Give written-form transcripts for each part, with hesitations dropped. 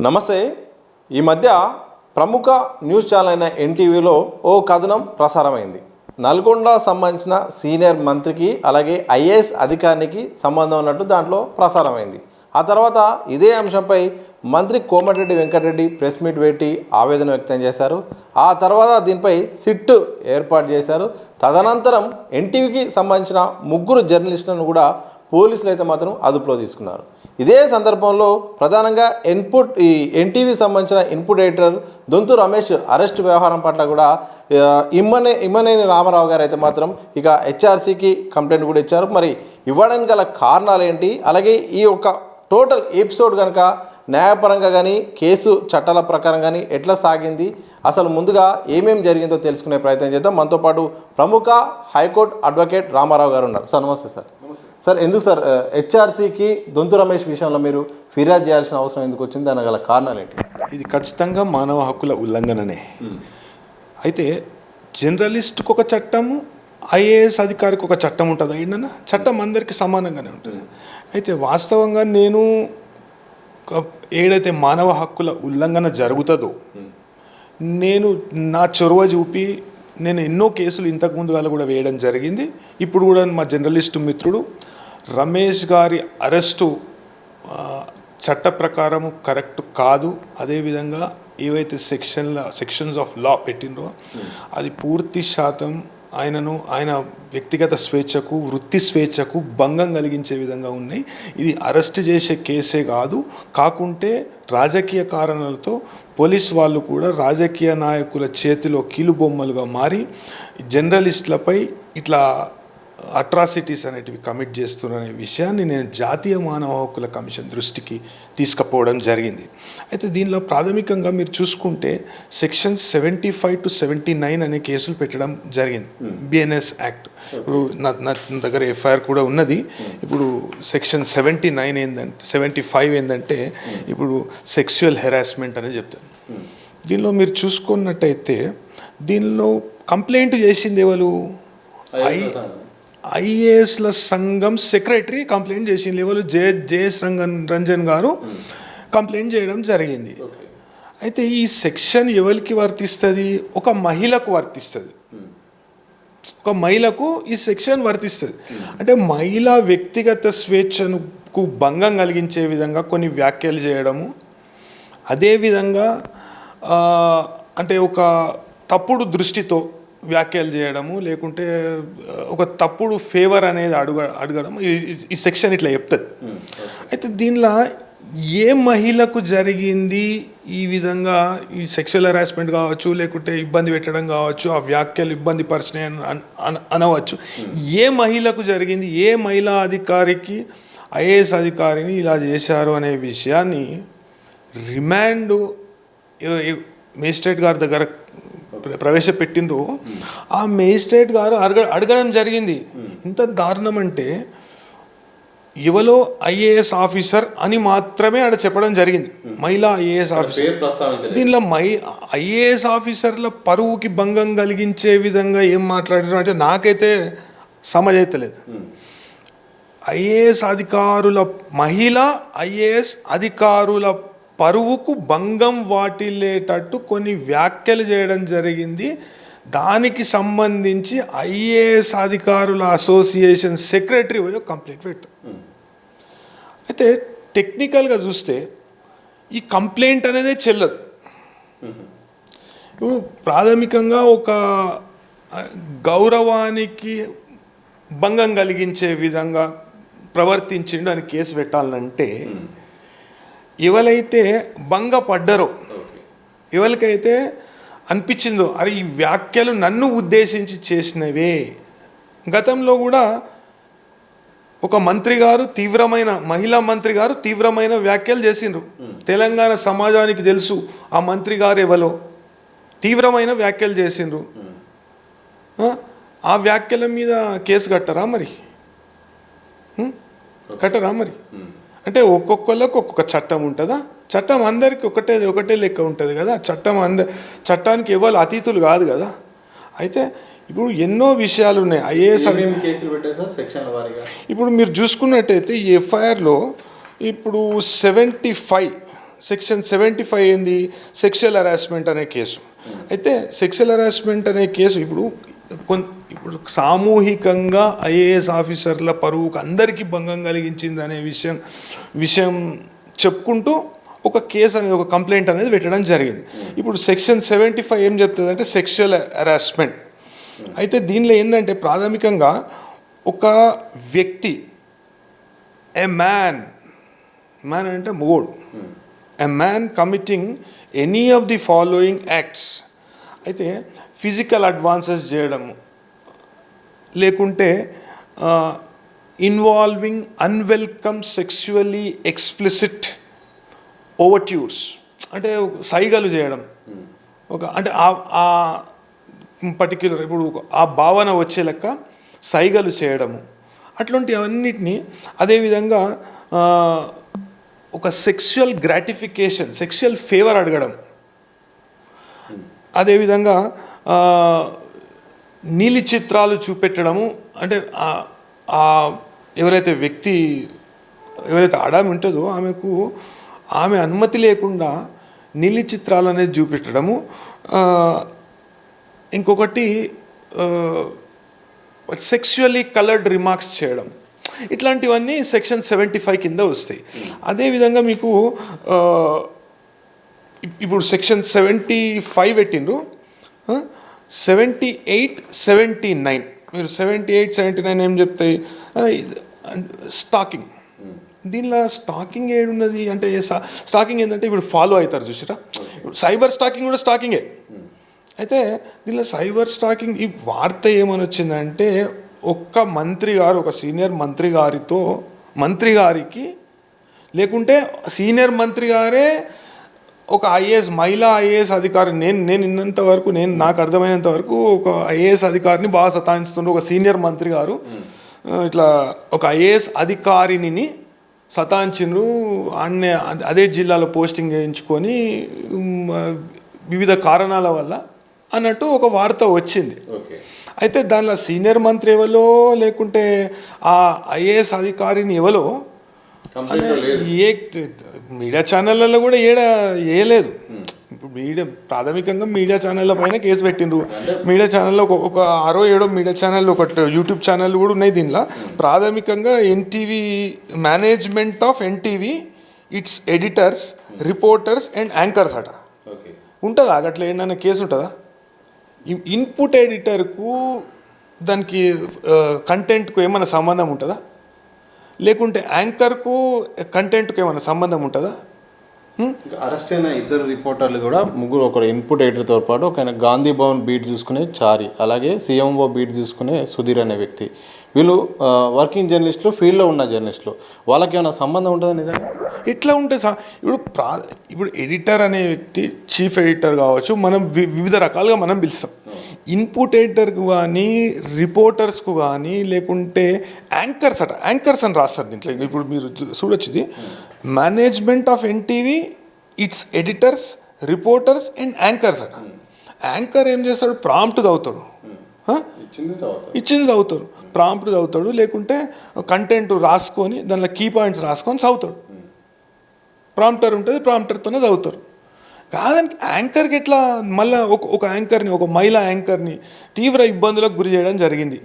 నమస్తే. ఈ మధ్య ప్రముఖ న్యూస్ ఛానల్ అయిన ఎన్టీవీలో ఓ కథనం ప్రసారమైంది. నల్గొండ సంబంధించిన సీనియర్ మంత్రికి అలాగే ఐఏఎస్ అధికారికి సంబంధం ఉన్నట్టు దాంట్లో ప్రసారమైంది. ఆ తర్వాత ఇదే అంశంపై మంత్రి కోమటిరెడ్డి వెంకటరెడ్డి ప్రెస్ మీట్ పెట్టి ఆవేదన వ్యక్తం చేశారు. ఆ తర్వాత దీనిపై సిట్ ఏర్పాటు చేశారు. తదనంతరం ఎన్టీవీకి సంబంధించిన 3 జర్నలిస్టులను కూడా పోలీసులు అయితే మాత్రం అదుపులో తీసుకున్నారు. ఇదే సందర్భంలో ప్రధానంగా ఈ ఎన్టీవీ సంబంధించిన input editor Donthu Ramesh arrest వ్యవహారం పట్ల కూడా ఇమ్మనేని రామారావు గారు అయితే మాత్రం ఇక హెచ్ఆర్సీకి కంప్లైంట్ కూడా ఇచ్చారు. మరి ఇవ్వడానికి గల కారణాలు ఏంటి, అలాగే ఈ యొక్క టోటల్ ఎపిసోడ్ కనుక న్యాయపరంగా కానీ కేసు చట్టాల ప్రకారం కానీ ఎట్లా సాగింది, అసలు ముందుగా ఏమేమి జరిగిందో తెలుసుకునే ప్రయత్నం చేద్దాం. మనతో పాటు ప్రముఖ హైకోర్టు అడ్వకేట్ రామారావు గారు ఉన్నారు. సార్ నమస్తే. సార్ ఎందుకు సార్ హెచ్ఆర్సీకి దొంతు రమేష్ విషయంలో మీరు ఫిర్యాదు చేయాల్సిన అవసరం ఎందుకు వచ్చింది, దాని గల కారణాలు ఏంటి? ఇది ఖచ్చితంగా మానవ హక్కుల ఉల్లంఘననే. అయితే జర్నలిస్ట్కి ఒక చట్టము, ఐఏఎస్ అధికారికి ఒక చట్టం ఉంటుంది. ఏంటన్నా చట్టం అందరికీ సమానంగానే ఉంటుంది. అయితే వాస్తవంగా నేను ఏదైతే మానవ హక్కుల ఉల్లంఘన జరుగుతుందో నేను నా చొరవ చూపి నేను ఎన్నో కేసులు ఇంతకుముందు వాళ్ళు కూడా వేయడం జరిగింది. ఇప్పుడు కూడా మా జర్నలిస్టు మిత్రుడు రమేష్ గారి అరెస్టు చట్ట ప్రకారము కరెక్ట్ కాదు. అదేవిధంగా ఏవైతే సెక్షన్స్ ఆఫ్ లా పెట్టినరో అది పూర్తి శాతం ఆయన వ్యక్తిగత స్వేచ్ఛకు, వృత్తి స్వేచ్ఛకు భంగం కలిగించే విధంగా ఉన్నాయి. ఇది అరెస్ట్ చేసే కేసే కాకుంటే రాజకీయ కారణాలతో పోలీస్ వాళ్ళు కూడా రాజకీయ నాయకుల చేతిలో కీలుబొమ్మలుగా మారి జర్నలిస్టులపై ఇట్లా అట్రాసిటీస్ అనేటివి కమిట్ చేస్తున్నారనే విషయాన్ని నేను జాతీయ మానవ హక్కుల కమిషన్ దృష్టికి తీసుకుపోవడం జరిగింది. అయితే దీనిలో ప్రాథమికంగా మీరు చూసుకుంటే సెక్షన్ 75 to 79 అనే కేసులు పెట్టడం జరిగింది. BNS act. ఇప్పుడు నా దగ్గర ఎఫ్ఐఆర్ కూడా ఉన్నది. ఇప్పుడు సెక్షన్ 79 ఏంటంటే 75 ఏంటంటే ఇప్పుడు సెక్సువల్ హెరాస్మెంట్ అని చెప్తాను. దీనిలో మీరు చూసుకున్నట్టయితే దీనిలో కంప్లైంట్ చేసింది ఎవరు? ఐఏఎస్ల సంఘం సెక్రటరీ కంప్లైంట్ చేసింది. ఎవరు? జేఎస్ రంజన్ గారు కంప్లైంట్ చేయడం జరిగింది. అయితే ఈ సెక్షన్ ఎవరికి వర్తిస్తుంది? ఒక మహిళకు వర్తిస్తుంది. ఒక మహిళకు ఈ సెక్షన్ వర్తిస్తుంది. అంటే మహిళ వ్యక్తిగత స్వేచ్ఛకు భంగం కలిగించే విధంగా కొన్ని వ్యాఖ్యలు చేయడము, అదేవిధంగా అంటే ఒక తప్పుడు దృష్టితో వ్యాఖ్యలు చేయడము, లేకుంటే ఒక తప్పుడు ఫేవర్ అనేది అడగడం ఈ సెక్షన్ ఇట్లా చెప్తుంది. అయితే దీనిలో ఏ మహిళకు జరిగింది ఈ విధంగా ఈ సెక్షువల్ హెరాస్మెంట్ కావచ్చు, లేకుంటే ఇబ్బంది పెట్టడం కావచ్చు, ఆ వ్యాఖ్యలు ఇబ్బంది పరిచినాయి అనవచ్చు. ఏ మహిళకు జరిగింది, ఏ మహిళా అధికారికి, ఐఏఎస్ అధికారిని ఇలా చేశారు అనే విషయాన్ని రిమాండ్ మేజిస్ట్రేట్ గారి దగ్గర ప్రవేశపెట్టిండ్రు. ఆ మేజిస్ట్రేట్ గారు అడగడం జరిగింది. ఇంత దారుణం అంటే ఎవరో ఐఏఎస్ ఆఫీసర్ అని మాత్రమే ఆడ చెప్పడం జరిగింది. మహిళా ఐఏఎస్ ఆఫీసర్. దీనిలో ఐఏఎస్ ఆఫీసర్ల పరువుకి భంగం కలిగించే విధంగా ఏం మాట్లాడారు అంటే నాకైతే సమజైతలేదు. ఐఏఎస్ అధికారుల మహిళా ఐఏఎస్ అధికారుల పరువుకు భంగం వాటిల్లేటట్టు కొన్ని వ్యాఖ్యలు చేయడం జరిగింది. దానికి సంబంధించి ఐఏఎస్ అధికారుల అసోసియేషన్ సెక్రటరీ కంప్లైంట్ పెట్టారు. అయితే టెక్నికల్గా చూస్తే ఈ కంప్లైంట్ అనేది చెల్లదు. ప్రాథమికంగా ఒక గౌరవానికి భంగం కలిగించే విధంగా ప్రవర్తించిండు అని కేసు పెట్టాలంటే ఎవరైతే భంగపడ్డారో, ఎవరికైతే అనిపించిందో అరే ఈ వ్యాఖ్యలు నన్ను ఉద్దేశించి చేసినవే. గతంలో కూడా ఒక మంత్రి గారు మహిళా మంత్రి గారు తీవ్రమైన వ్యాఖ్యలు చేసిండ్రు. తెలంగాణ సమాజానికి తెలుసు ఆ మంత్రి గారు ఎవరో. తీవ్రమైన వ్యాఖ్యలు చేసిండ్రు. ఆ వ్యాఖ్యల మీద కేసు కట్టరా మరి? అంటే ఒక్కొక్కళ్ళకు ఒక్కొక్క చట్టం ఉంటుందా? చట్టం అందరికీ ఒకటే లెక్క ఉంటుంది కదా. చట్టానికి ఎవరు అతీతులు కాదు కదా. అయితే ఇప్పుడు ఎన్నో విషయాలు ఉన్నాయి. ఐఏఎస్ ఇప్పుడు మీరు చూసుకున్నట్టయితే ఈ ఎఫ్ఐఆర్లో ఇప్పుడు 75 సెక్షన్ 75 ఏంది, సెక్షువల్ హెరాస్మెంట్ అనే కేసు. అయితే సెక్షువల్ హెరాస్మెంట్ అనే కేసు ఇప్పుడు సామూహికంగా ఐఏఎస్ ఆఫీసర్ల పరువుకు అందరికీ భంగం కలిగించింది అనే విషయం చెప్పుకుంటూ ఒక కేసు అనేది, ఒక కంప్లైంట్ అనేది పెట్టడం జరిగింది. ఇప్పుడు సెక్షన్ 75 ఏం చెప్తుంది అంటే సెక్షువల్ హెరాస్మెంట్. అయితే దీనిలో ఏంటంటే ప్రాథమికంగా ఒక వ్యక్తి, ఏ మ్యాన్ అంటే మొగోడు, a man committing any of the following acts, అయితే ఫిజికల్ అడ్వాన్సెస్ చేయడము, లేకుంటే involving unwelcome sexually explicit overtures, అంటే సైగలు చేయడం, అంటే ఆ పర్టిక్యులర్ ఇప్పుడు ఆ భావన వచ్చే లెక్క సైగలు చేయడము, అట్లాంటివన్నిటినీ, అదేవిధంగా ఒక సెక్షువల్ గ్రాటిఫికేషన్, సెక్షువల్ ఫేవర్ అడగడం, అదేవిధంగా నీలి చిత్రాలు చూపెట్టడము, అంటే ఎవరైతే ఆడామి ఉంటుందో ఆమె అనుమతి లేకుండా నీలి చిత్రాలు అనేది చూపెట్టడము, ఇంకొకటి సెక్షువల్లీ కలర్డ్ రిమార్క్స్ చేయడం, ఇట్లాంటివన్నీ సెక్షన్ 75 కింద వస్తాయి. అదేవిధంగా మీకు ఇప్పుడు సెక్షన్ 75 పెట్టిండ్రు, 78, 79, మీరు 78, 79 ఏం చెప్తాయి, స్టాకింగ్. దీనిలో స్టాకింగ్ ఏడున్నది అంటే, స్టాకింగ్ ఏంటంటే ఇప్పుడు ఫాలో అవుతారు చూసారా, సైబర్ స్టాకింగ్ కూడా స్టాకింగే. అయితే దీనిలో సైబర్ స్టాకింగ్ ఈ వార్త ఏమని వచ్చిందంటే, ఒక సీనియర్ మంత్రి గారికి లేకుంటే సీనియర్ మంత్రి గారే ఒక మహిళా ఐఏఎస్ అధికారి, నేను విన్నంత వరకు, నాకు అర్థమైనంత వరకు ఒక ఐఏఎస్ అధికారిని బాగా సతాయిస్తుండ్రు. ఒక సీనియర్ మంత్రి గారు ఇట్లా ఒక ఐఏఎస్ అధికారిని సతాయించిండ్రు, అదే జిల్లాలో పోస్టింగ్ చేయించుకొని వివిధ కారణాల వల్ల అన్నట్టు ఒక వార్త వచ్చింది. అయితే దానిలో సీనియర్ మంత్రి ఎవరో లేకుంటే ఆ ఐఏఎస్ అధికారిని ఎవరో మీడియా ఛానళ్ళలో కూడా వేయలేదు. ఇప్పుడు ప్రాథమికంగా మీడియా ఛానళ్ళ పైన కేసు పెట్టిండ్రు. మీడియా ఛానల్లో ఒక 6-7 మీడియా ఛానళ్ళు, ఒక యూట్యూబ్ ఛానల్ కూడా ఉన్నాయి. దీనిలో ప్రాథమికంగా NTV management of NTV, it's editors, reporters and anchors అట. ఉంటుందా అట్లా ఏంటన్నా కేసు ఉంటుందా? ఇన్పుట్ ఎడిటర్కు దానికి కంటెంట్కు ఏమైనా సంబంధం ఉంటుందా? లేకుంటే యాంకర్కు కంటెంట్కు ఏమైనా సంబంధం ఉంటుందా? అరెస్ట్ అయిన ఇద్దరు రిపోర్టర్లు కూడా ముగ్గురు, ఒకడు ఇన్పుట్ ఎడిటర్తో పాటు ఒక గాంధీ భవన్ బీట్ చూసుకునే చారి, అలాగే సిఎంఓ బీట్ చూసుకునే సుధీర్ అనే వ్యక్తి. వీళ్ళు వర్కింగ్ జర్నలిస్టులు, ఫీల్డ్లో ఉన్న జర్నలిస్టులు. వాళ్ళకి ఏమైనా సంబంధం ఉంటుందా నిజంగా? ఎట్లా ఉంటుంది సార్? ఇప్పుడు ఎడిటర్ అనే వ్యక్తి, చీఫ్ ఎడిటర్ కావచ్చు, మనం వివిధ రకాలుగా మనం పిలుస్తాం. ఇన్పుట్ ఎడిటర్కు కానీ, రిపోర్టర్స్కు కానీ, లేకుంటే యాంకర్స్ అని రాస్తారు దీంట్లో. ఇప్పుడు మీరు చూడొచ్చు, ఇది management of NTV, it's editors, reporters and anchors అట. యాంకర్ ఏం చేస్తాడు? ప్రాంప్ట్ చదువుతాడు, ఇచ్చింది చదువుతాడు, ప్రాంప్ట్ చదువుతాడు, లేకుంటే కంటెంట్ రాసుకొని దానిలో కీ పాయింట్స్ రాసుకొని చదువుతాడు. ప్రాంప్టర్ ఉంటుంది, ప్రాంప్టర్తోనే చదువుతారు. కాదానికి యాంకర్కి ఎట్లా మళ్ళీ ఒక యాంకర్ని, ఒక మహిళా యాంకర్ని తీవ్ర ఇబ్బందులకు గురి చేయడం జరిగింది.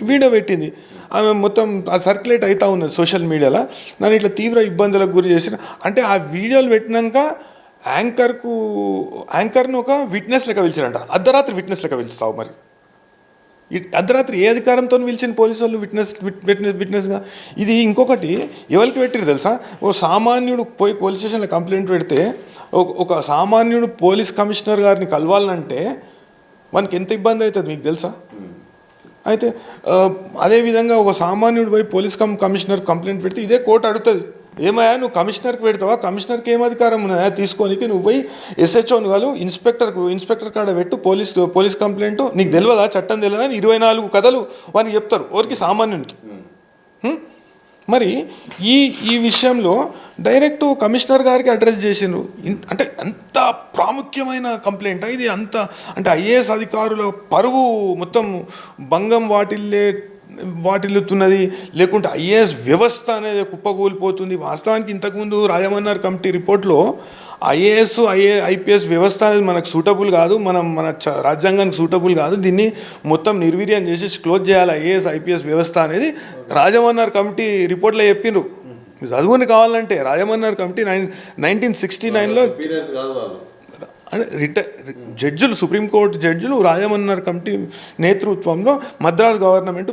వీడియో పెట్టింది ఆమె, మొత్తం సర్క్యులేట్ అవుతూ ఉన్నది సోషల్ మీడియాలో. దాన్ని ఇట్లా తీవ్ర ఇబ్బందులకు గురి చేసిన, అంటే ఆ వీడియోలు పెట్టినాక యాంకర్ని ఒక విట్నెస్ లెక్క పిలిచారంట. అర్ధరాత్రి విట్నెస్ లెక్క పిలుస్తావు మరి? అర్ధరాత్రి ఏ అధికారంతో పిలిచిన పోలీసు వాళ్ళు విట్నెస్గా? ఇది ఇంకొకటి ఎవరికి పెట్టిరు తెలుసా? ఓ సామాన్యుడు పోయి పోలీస్ స్టేషన్లో కంప్లైంట్ పెడితే, ఒక సామాన్యుడు పోలీస్ కమిషనర్ గారిని కలవాలంటే మనకి ఎంత ఇబ్బంది అవుతుంది మీకు తెలుసా? అయితే అదేవిధంగా ఒక సామాన్యుడు పోయి పోలీస్ కమిషనర్ కంప్లైంట్ పెడితే ఇదే కోర్టు అడుగుతుంది, ఏమయ్యా నువ్వు కమిషనర్కి పెడతావా? కమిషనర్కి ఏం అధికారం ఉన్నాయా తీసుకోనికి? నువ్వు పోయి ఎస్హెచ్ఓని కాదు, ఇన్స్పెక్టర్ కాడ పెట్టు పోలీస్ కంప్లైంట్. నీకు తెలియదా, చట్టం తెలియదా అని 24 కథలు వానికి చెప్తారు, ఎవరికి? సామాన్యునికి. మరి ఈ విషయంలో డైరెక్ట్ కమిషనర్ గారికి అడ్రస్ చేసిండ్రు. అంటే అంత ప్రాముఖ్యమైన కంప్లైంట్ ఇది. అంటే ఐఏఎస్ అధికారుల పరువు మొత్తం భంగం వాటిల్లే వాటిల్లుతున్నది, లేకుంటే ఐఏఎస్ వ్యవస్థ అనేది కుప్పకూలిపోతుంది. వాస్తవానికి ఇంతకుముందు రాజమన్నారు కమిటీ రిపోర్ట్లో ఐపీఎస్ వ్యవస్థ అనేది మనకు సూటబుల్ కాదు, మన రాజ్యాంగానికి సూటబుల్ కాదు, దీన్ని మొత్తం నిర్వీర్యం చేసి క్లోజ్ చేయాలి ఐఏఎస్ ఐపీఎస్ వ్యవస్థ అనేది రాజమన్నారు కమిటీ రిపోర్ట్లో చెప్పిండ్రు. చదువుని కావాలంటే రాజమన్నారు కమిటీ 1969లో జడ్జిలు, సుప్రీంకోర్టు జడ్జిలు రాజమన్నారు కమిటీ నేతృత్వంలో మద్రాస్ గవర్నమెంట్,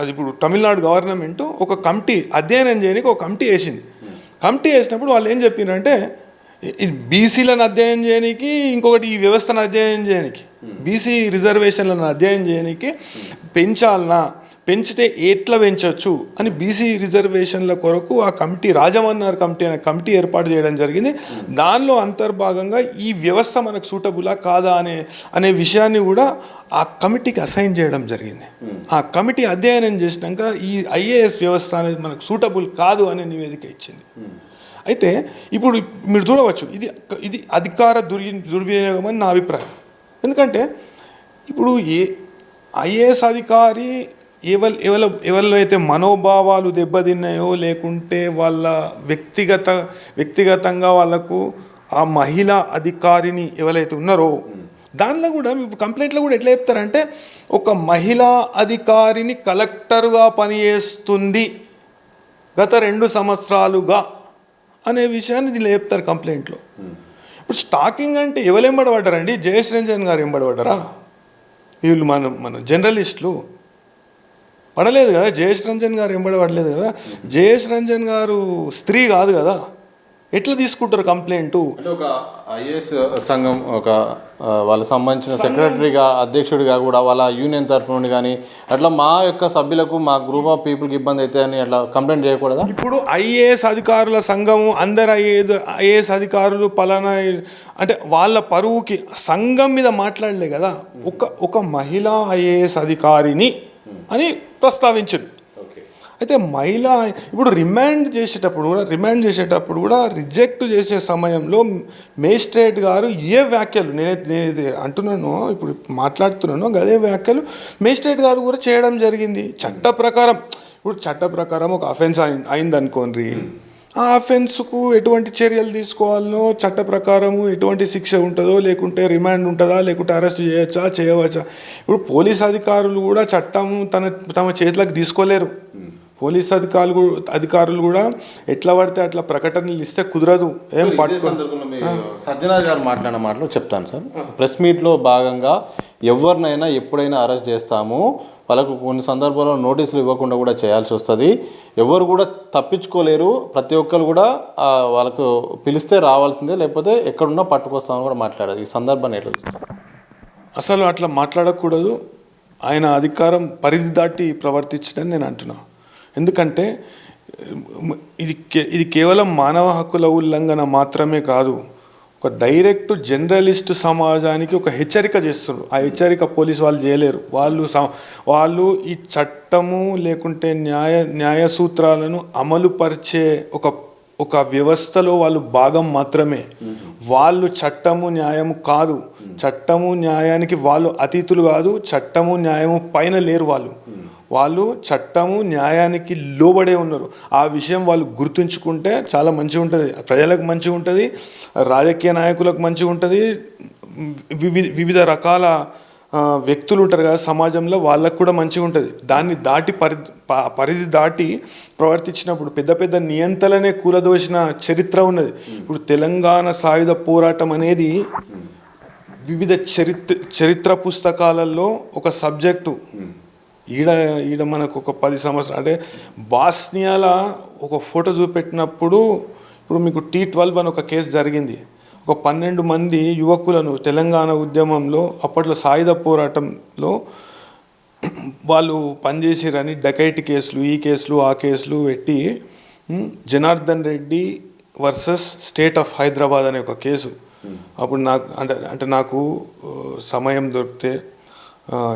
అది ఇప్పుడు తమిళనాడు గవర్నమెంట్ ఒక కమిటీ అధ్యయనం చేయడానికి ఒక కమిటీ వేసింది. కమిటీ వేసినప్పుడు వాళ్ళు ఏం చెప్పినారంటే బీసీలను అధ్యయనం చేయడానికి, ఇంకొకటి ఈ వ్యవస్థను అధ్యయనం చేయడానికి, బీసీ రిజర్వేషన్లను అధ్యయనం చేయడానికి పెంచాలనా, పెంచితే ఎట్లా పెంచవచ్చు అని బీసీ రిజర్వేషన్ల కొరకు ఆ కమిటీ, రాజమన్నారు కమిటీ అనే కమిటీ ఏర్పాటు చేయడం జరిగింది. దానిలో అంతర్భాగంగా ఈ వ్యవస్థ మనకు సూటబులా కాదా అనే విషయాన్ని కూడా ఆ కమిటీకి అసైన్ చేయడం జరిగింది. ఆ కమిటీ అధ్యయనం చేసినాక ఈ ఐఏఎస్ వ్యవస్థ అనేది మనకు సూటబుల్ కాదు అనే నివేదిక ఇచ్చింది. అయితే ఇప్పుడు మీరు చూడవచ్చు, ఇది అధికార దుర్వినియోగం అని నా అభిప్రాయం. ఎందుకంటే ఇప్పుడు ఐఏఎస్ అధికారి ఎవరిలో అయితే మనోభావాలు దెబ్బతిన్నాయో, లేకుంటే వాళ్ళ వ్యక్తిగతంగా వాళ్ళకు ఆ మహిళా అధికారిని ఎవరైతే ఉన్నారో, దానిలో కూడా కంప్లైంట్లో కూడా ఎట్లా చెప్తారంటే ఒక మహిళా అధికారిని కలెక్టర్గా పనిచేస్తుంది గత 2 సంవత్సరాలుగా అనే విషయాన్ని దీనిలో చెప్తారు కంప్లైంట్లో. ఇప్పుడు స్టాకింగ్ అంటే ఎవరు ఎంబడబడ్డారండి? జయేష్ రంజన్ గారు ఎంబడబడ్డారా? వీళ్ళు మన జర్నలిస్టులు పడలేదు కదా, జయేష్ రంజన్ గారు ఎంబడబడలేదు కదా. జయేష్ రంజన్ గారు స్త్రీ కాదు కదా, ఎట్లా తీసుకుంటారు కంప్లైంట్? అంటే ఒక ఐఏఎస్ సంఘం, ఒక వాళ్ళకి సంబంధించిన సెక్రటరీగా, అధ్యక్షుడిగా కూడా వాళ్ళ యూనియన్ తరఫు నుండి కానీ అట్లా మా యొక్క సభ్యులకు, మా గ్రూప్ ఆఫ్ పీపుల్కి ఇబ్బంది అయితే అని అట్లా కంప్లైంట్ చేయకూడదా? ఇప్పుడు ఐఏఎస్ అధికారుల సంఘము, అందరు ఐఏఎస్ అధికారులు పలానా అంటే వాళ్ళ పరువుకి సంఘం మీద మాట్లాడలే కదా. ఒక మహిళా ఐఏఎస్ అధికారిని అని ప్రస్తావించింది. అయితే ఇప్పుడు రిమాండ్ చేసేటప్పుడు కూడా రిజెక్ట్ చేసే సమయంలో మేజిస్ట్రేట్ గారు ఏ వ్యాఖ్యలు, నేను అంటున్నాను, ఇప్పుడు మాట్లాడుతున్నాను, అదే వ్యాఖ్యలు మేజిస్ట్రేట్ గారు కూడా చేయడం జరిగింది. చట్ట ప్రకారం ఒక అఫెన్స్ అయిందనుకోండి, ఆ అఫెన్స్కు ఎటువంటి చర్యలు తీసుకోవాలనో చట్ట ప్రకారము ఎటువంటి శిక్ష ఉంటుందో, లేకుంటే రిమాండ్ ఉంటుందా, లేకుంటే అరెస్ట్ చేయవచ్చా. ఇప్పుడు పోలీస్ అధికారులు కూడా చట్టము తమ చేతులకు తీసుకోలేరు. పోలీస్ అధికారులు కూడా ఎట్లా పడితే అట్లా ప్రకటనలు ఇస్తే కుదరదు. సజ్జనార్ గారు మాట్లాడిన మాటలు చెప్తాను సార్. ప్రెస్ మీట్లో భాగంగా ఎవరినైనా ఎప్పుడైనా అరెస్ట్ చేస్తాము, వాళ్ళకు కొన్ని సందర్భాల్లో నోటీసులు ఇవ్వకుండా కూడా చేయాల్సి వస్తుంది, ఎవరు కూడా తప్పించుకోలేరు, ప్రతి ఒక్కరు కూడా వాళ్ళకు పిలిస్తే రావాల్సిందే, లేకపోతే ఎక్కడున్నా పట్టుకొస్తామని కూడా మాట్లాడారు. ఈ సందర్భాన్ని ఎట్లా చూస్తారు? అసలు అట్లా మాట్లాడకూడదు. ఆయన అధికారం పరిధి దాటి ప్రవర్తించడని నేను అంటున్నా. ఎందుకంటే ఇది కేవలం మానవ హక్కుల ఉల్లంఘన మాత్రమే కాదు, ఒక డైరెక్ట్ జర్నలిస్ట్ సమాజానికి ఒక హెచ్చరిక చేస్తారు. ఆ హెచ్చరిక పోలీసు వాళ్ళు చేయలేరు. వాళ్ళు ఈ చట్టము లేకుంటే న్యాయ సూత్రాలను అమలుపరిచే ఒక వ్యవస్థలో వాళ్ళు భాగం మాత్రమే. వాళ్ళు చట్టము న్యాయము కాదు, చట్టము న్యాయానికి వాళ్ళు అతీతులు కాదు, చట్టము న్యాయము పైన లేరు. వాళ్ళు చట్టము న్యాయానికి లోబడే ఉన్నారు. ఆ విషయం వాళ్ళు గుర్తుంచుకుంటే చాలా మంచిగా ఉంటుంది, ప్రజలకు మంచిగా ఉంటుంది, రాజకీయ నాయకులకు మంచిగా ఉంటుంది, వివిధ రకాల వ్యక్తులు ఉంటారు కదా సమాజంలో, వాళ్ళకు కూడా మంచిగా ఉంటుంది. దాన్ని దాటి పరిధి దాటి ప్రవర్తించినప్పుడు పెద్ద పెద్ద నియంతలనే కూలదోసిన చరిత్ర ఉన్నది. ఇప్పుడు తెలంగాణ సాయుధ పోరాటం అనేది వివిధ చరిత్ర పుస్తకాలలో ఒక సబ్జెక్టు. ఈడ మనకు ఒక 10 సంవత్సరాలు అంటే బాస్నియాల ఒక ఫోటో చూపెట్టినప్పుడు, ఇప్పుడు మీకు T12 అని ఒక కేసు జరిగింది. ఒక 12 మంది యువకులను తెలంగాణ ఉద్యమంలో అప్పట్లో సాయుధ పోరాటంలో వాళ్ళు పనిచేసిరని డకైటీ కేసులు, ఈ కేసులు ఆ కేసులు పెట్టి Janardhan Reddy versus state of Hyderabad అనే ఒక కేసు. అప్పుడు నాకు సమయం దొరికితే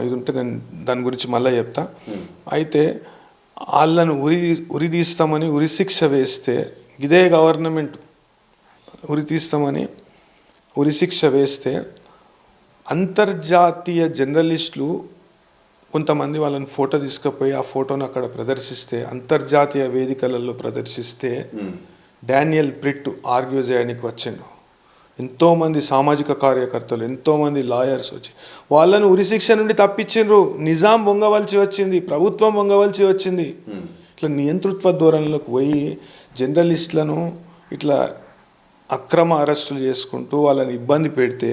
ఇది ఉంటే నేను దాని గురించి మళ్ళీ చెప్తా. అయితే వాళ్ళను ఉరిదీస్తామని ఉరిశిక్ష వేస్తే, ఇదే గవర్నమెంట్ ఉరితీస్తామని ఉరిశిక్ష వేస్తే అంతర్జాతీయ జర్నలిస్టులు కొంతమంది వాళ్ళని ఫోటో తీసుకుపోయి ఆ ఫోటోను అక్కడ ప్రదర్శిస్తే, అంతర్జాతీయ వేదికలలో ప్రదర్శిస్తే డానియల్ ప్రిట్ ఆర్గ్యూ చేయడానికి వచ్చిండు. ఎంతోమంది సామాజిక కార్యకర్తలు, ఎంతోమంది లాయర్స్ వచ్చి వాళ్ళను ఉరిశిక్ష నుండి తప్పించిండ్రు. నిజాం వంగవలసి వచ్చింది, ప్రభుత్వం వంగవలసి వచ్చింది. ఇట్లా నియంతృత్వ ధోరణిలోకి పోయి జర్నలిస్టులను ఇట్లా అక్రమ అరెస్టులు చేసుకుంటూ వాళ్ళని ఇబ్బంది పెడితే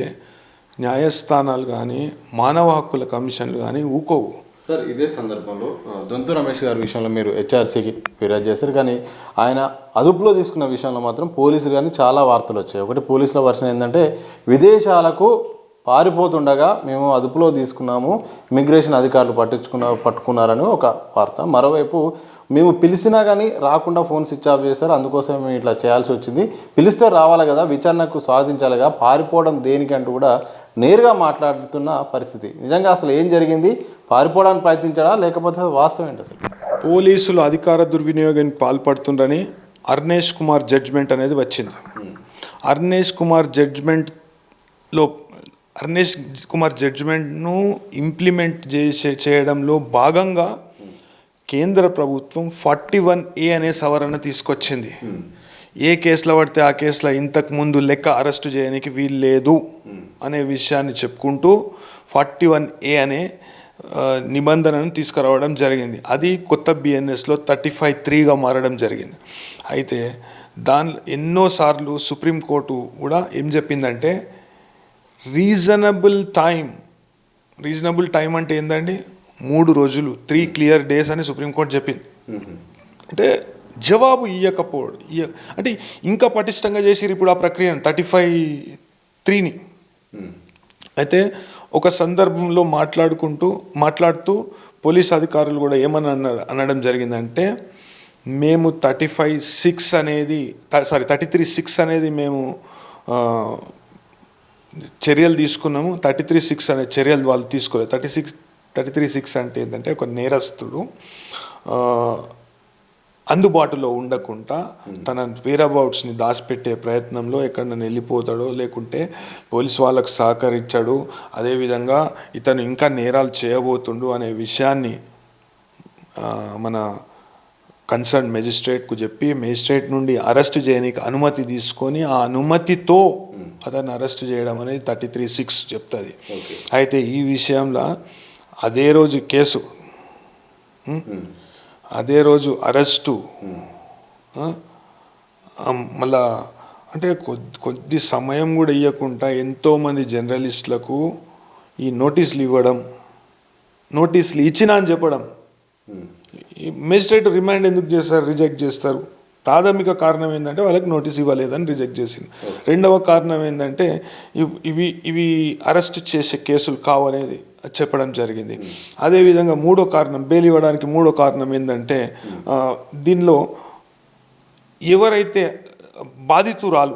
న్యాయస్థానాలు కానీ మానవ హక్కుల కమిషన్లు కానీ ఊకోవు. సార్, ఇదే సందర్భంలో దొంతు రమేష్ గారి విషయంలో మీరు హెచ్ఆర్సీకి ఫిర్యాదు చేశారు, కానీ ఆయన అదుపులో తీసుకున్న విషయంలో మాత్రం పోలీసులు కానీ చాలా వార్తలు వచ్చాయి. ఒకటి పోలీసుల వర్షన్ ఏంటంటే విదేశాలకు పారిపోతుండగా మేము అదుపులో తీసుకున్నాము, ఇమిగ్రేషన్ అధికారులు పట్టుకున్నారని ఒక వార్త. మరోవైపు మేము పిలిచినా కానీ రాకుండా ఫోన్ స్విచ్ ఆఫ్ చేశారు, అందుకోసం మేము ఇట్లా చేయాల్సి వచ్చింది. పిలిస్తే రావాలి కదా, విచారణకు సాధించాలిగా, పారిపోవడం దేనికంటూ కూడా నేరుగా మాట్లాడుతున్న పరిస్థితి. నిజంగా అసలు ఏం జరిగింది? పారిపోవడానికి ప్రయత్నించాడా లేకపోతే వాస్తవం ఏంటి అసలు? పోలీసులు అధికార దుర్వినియోగానికి పాల్పడుతుండని అర్నేష్ కుమార్ జడ్జ్మెంట్ అనేది వచ్చింది. అర్నేష్ కుమార్ జడ్జ్మెంట్ను ఇంప్లిమెంట్ చేయడంలో భాగంగా కేంద్ర ప్రభుత్వం 41A అనే సవరణ తీసుకొచ్చింది. ఏ కేసులో పడితే ఆ కేసులో ఇంతకు ముందు లెక్క అరెస్టు చేయడానికి వీలు లేదు అనే విషయాన్ని చెప్పుకుంటూ 41A అనే నిబంధనను తీసుకురావడం జరిగింది. అది కొత్త బిఎన్ఎస్లో 35(3)గా మారడం జరిగింది. అయితే దానిలో ఎన్నోసార్లు సుప్రీంకోర్టు కూడా ఏం చెప్పిందంటే రీజనబుల్ టైం అంటే ఏంటండి, 3 రోజులు, 3 క్లియర్ డేస్ అని సుప్రీంకోర్టు చెప్పింది. అంటే జవాబు ఇవ్వకపోవడం అంటే ఇంకా పటిష్టంగా చేసిరు ఇప్పుడు ఆ ప్రక్రియను 35(3)ని. అయితే ఒక సందర్భంలో మాట్లాడుతూ పోలీస్ అధికారులు కూడా అనడం జరిగిందంటే మేము 33(6) అనేది మేము చర్యలు తీసుకున్నాము. 33(6) అనే చర్యలు వాళ్ళు తీసుకోలేదు. 33(6) అంటే ఏంటంటే ఒక నేరస్తుడు అందుబాటులో ఉండకుండా తన వేరబౌట్స్ని దాచిపెట్టే ప్రయత్నంలో ఎక్కడైనా వెళ్ళిపోతాడో, లేకుంటే పోలీస్ వాళ్ళకు సహకరించాడు, అదేవిధంగా ఇతను ఇంకా నేరాలు చేయబోతుండు అనే విషయాన్ని మన కన్సర్న్ మెజిస్ట్రేట్కు చెప్పి మెజిస్ట్రేట్ నుండి అరెస్ట్ చేయడానికి అనుమతి తీసుకొని ఆ అనుమతితో అతన్ని అరెస్ట్ చేయడం అనేది 33(6) చెప్తుంది. అయితే ఈ విషయంలో అదే రోజు అరెస్టు మళ్ళా అంటే కొద్ది సమయం కూడా ఇవ్వకుండా ఎంతోమంది జర్నలిస్టులకు ఈ నోటీసులు ఇచ్చినా అని చెప్పడం. మెజిస్ట్రేట్ రిమాండ్ ఎందుకు చేస్తారు, రిజెక్ట్ చేస్తారు? ప్రాథమిక కారణం ఏంటంటే వాళ్ళకి నోటీస్ ఇవ్వలేదని రిజెక్ట్ చేసింది. రెండవ కారణం ఏంటంటే ఇవి అరెస్ట్ చేసే కేసులు కావనేది చెప్పడం జరిగింది. అదేవిధంగా మూడో కారణం, బెయిల్ ఇవ్వడానికి మూడో కారణం ఏంటంటే దీనిలో ఎవరైతే బాధితురాలు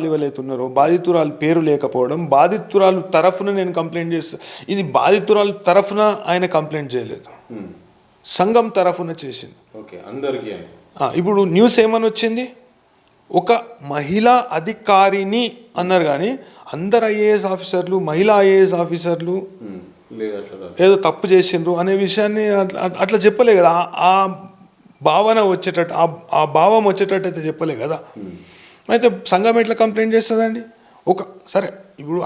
ఎవరైతున్నారో బాధితురాలు పేరు లేకపోవడం, బాధితురాలు తరఫున నేను కంప్లైంట్ చేస్తాను. ఇది బాధితురాలు తరఫున ఆయన కంప్లైంట్ చేయలేదు, సంఘం తరఫున చేసింది. ఇప్పుడు న్యూస్ ఏమని వచ్చింది, ఒక మహిళా అధికారిని అన్నారు, కానీ అందరు ఐఏఎస్ ఆఫీసర్లు మహిళా ఐఏఎస్ ఆఫీసర్లు ఏదో తప్పు చేసిండ్రు అనే విషయాన్ని అట్లా చెప్పలే కదా. ఆ భావన వచ్చేటట్టు ఆ భావం వచ్చేటట్టు అయితే చెప్పలే కదా. అయితే సంఘం ఎట్లా కంప్లైంట్ చేస్తుందండి? సరే ఇప్పుడు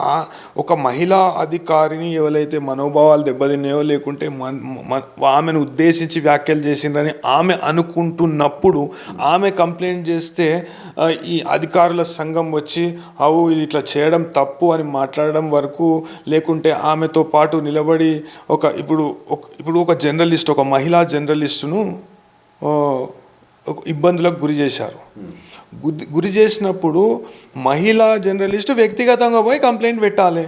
ఒక మహిళా అధికారిని ఎవరైతే మనోభావాలు దెబ్బతిన్నాయో, లేకుంటే ఆమెను ఉద్దేశించి వ్యాఖ్యలు చేసిండ్రని ఆమె అనుకుంటున్నప్పుడు ఆమె కంప్లైంట్ చేస్తే ఈ అధికారుల సంఘం వచ్చి ఇది ఇట్లా చేయడం తప్పు అని మాట్లాడడం వరకు, లేకుంటే ఆమెతో పాటు నిలబడి ఇప్పుడు ఒక జర్నలిస్ట్, ఒక మహిళా జర్నలిస్టును ఇబ్బందులకు గురి చేశారు. గురి చేసినప్పుడు మహిళా జర్నలిస్టు వ్యక్తిగతంగా పోయి కంప్లైంట్ పెట్టాలి.